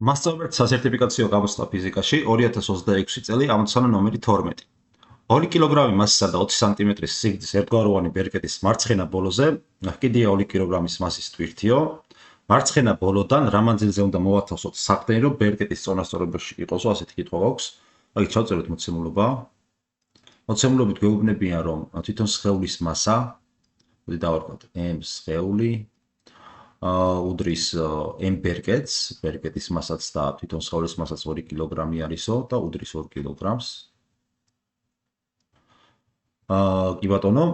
მასწავლებლად სასერტიფიკაციო გამოცდა ფიზიკაში 2026 წელი ამოცანა ნომერი 12. 2 კილოგრამი მასისა და 20 სანტიმეტრის სიგრძის ერთგვაროვანი ბერკეტის მარცხენა ბოლოზე ჰკიდია 2 კილოგრამის მასის თვირთიო. მარცხენა ბოლოდან რა მანძილზე უნდა მოვათავსოთ საყრდენი, რომ ბერკეტის წონასწორობაში იყოსო, ასეთი კითხვა გვაქვს. აი, ჩავწეროთ მოცემულობა. მოცემულობით გვეუბნებიან, რომ თვითონ სხეულის მასა, მოდი დავარქვათ m სხეული უდრის m ბერკეტს, ბერკეტის მასაც და თვითონ სხეულის მასაც 2 კილოგრამი არისო და უდრის 2 კილოგრამს. კი ბატონო,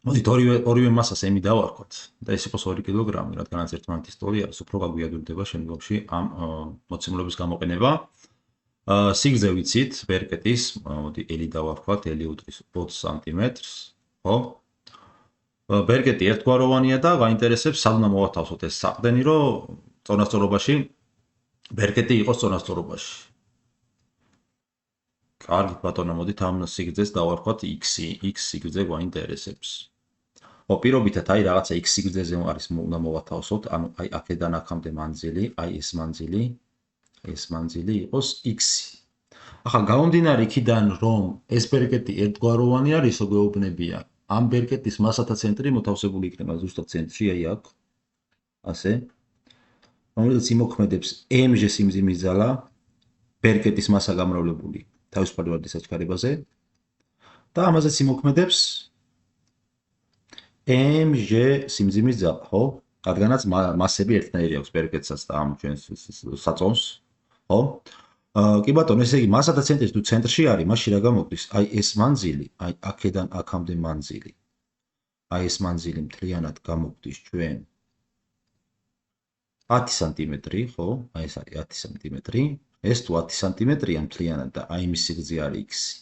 მოდით ორივე მასას m-ი დავარქვათ და ეს იყოს 2 კილოგრამი, რადგანაც ერთმანეთის ტოლი არის, უფრო გაგვიადვილდება შემდგომში ამ მოცემულობის გამოყენება. სიგრძე ვიცით, ბერკეტის, მოდი l-ი დავარქვათ, l-ი უდრის 20 სანტიმეტრს, ხო? ბერკეტი ერთგვაროვანია და გაინტერესებს სად უნდა მოვათავსოთ ეს საყრდენი, რომ წონასწორობაში ბერკეტი იყოს წონასწორობაში. კარგით ბატონო, მოდით ამ სიგრძეს დავარქვათ x-ი, x სიგრძე გვაინტერესებს. ხო, პირობითად აი რაღაცა x სიგრძეზე უნდა მოვათავსოთ, ანუ აი აქედან აქამდე მანძილი, აი ეს მანძილი იყოს x-ი. ახლა გამომდინარე იქიდან, რომ ეს ბერკეტი ერთგვაროვანი არის, გვეუბნებიან, ამ ბერკეტის მასათა ცენტრი მოთავსებული იქნება ზუსტად ცენტრში, აი აქ, ასე, რომელიც იმოქმედებს m-ჟე სიმძიმის ძალა, ბერკეტის მასა გამრავლებული თავისუფალი ვარდის საჩქარებაზე და ამაზეც იმოქმედებს m-ჟე სიმძიმის ძალა, ხო? რადგანაც მასები ერთნაირი აქვს ბერკეტსაც და ამ ჩვენს საწონს, ხო? კი ბატონო, ესე იგი მასათა ცენტრი თუ ცენტრში არის, მაშინ რა გამოგდის? აი ეს მანძილი, აი აქედან აქამდე მანძილი. აი ეს მანძილი მთლიანად გამოგდის ჩვენ 10 სანტიმეტრი, ხო? აი ეს არის 10 სანტიმეტრი. ეს თუ 10 სანტიმეტრია მთლიანად და აი მის სიგრძე არის x-ი.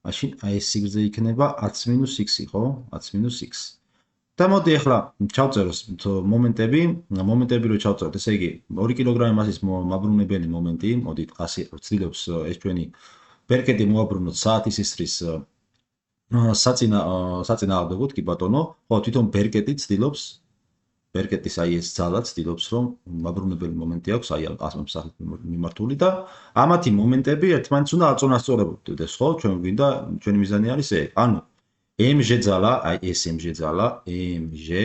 მაშინ აი ეს სიგრძე იქნება 10 - x-ი, ხო? 10 - x. და მოდი ახლა ჩავწეროთ მომენტები რო ჩავწეროთ, ესე იგი 2 კილოგრამი მასის მაბრუნებელი მომენტი, მოდით ასე ვცდილობს ეს ჩვენი ბერკეტი მოვაბრუნოთ საათის ისრის საწინააღმდეგოდ, კი ბატონო, ხო, თვითონ ბერკეტი ცდილობს, ბერკეტის აი ეს ძალა ცდილობს, რომ მაბრუნებელი მომენტი აქვს, აი ამ სახით მიმართული და ამათი მომენტები ერთმანეთს უნდა აწონასწორებდეს, ხო? ჩვენ გვინდა, ჩვენი მიზანი არის ეს, ანუ m-ჟე ძალა, აი ეს m-ჟე ძალა, m-ჟე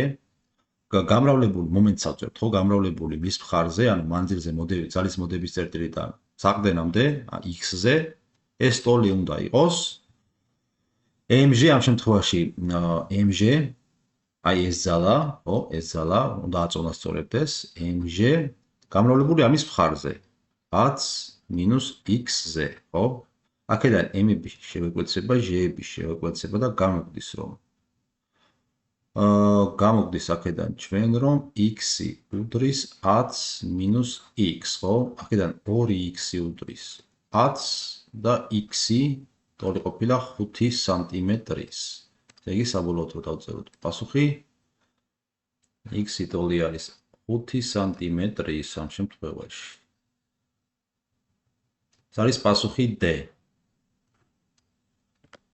გამრავლებული მომენტს ავწერთ, ხო? გამრავლებული მის მხარზე, ანუ მანძილზე ძალის მოდების წერტილიდან საყრდენამდე, x-ზე, ეს ტოლი უნდა იყოს m-ჟე ამ შემთხვევაში m-ჟე, აი ეს ძალა, ხო? ეს ძალა უნდა აწონასწორებდეს m-ჟე გამრავლებული ამის მხარზე 10 - x-ზე, ხო? აქედან m-ები შევეკვეცება, ჟ-ები შევეკვეცება და გამოგდის, რომ გამოგდის აქედან ჩვენ, რომ x-ი უდრის 10 - x, ხო? აქედან 2x-ი უდრის 10 და x-ი ტოლი ყოფილა 5 სანტიმეტრის. ესე იგი საბოლოოდ რო დავწეროთ პასუხი, x-ი ტოლი არის 5 სანტიმეტრის ამ შემთხვევაში. ეს არის პასუხი D.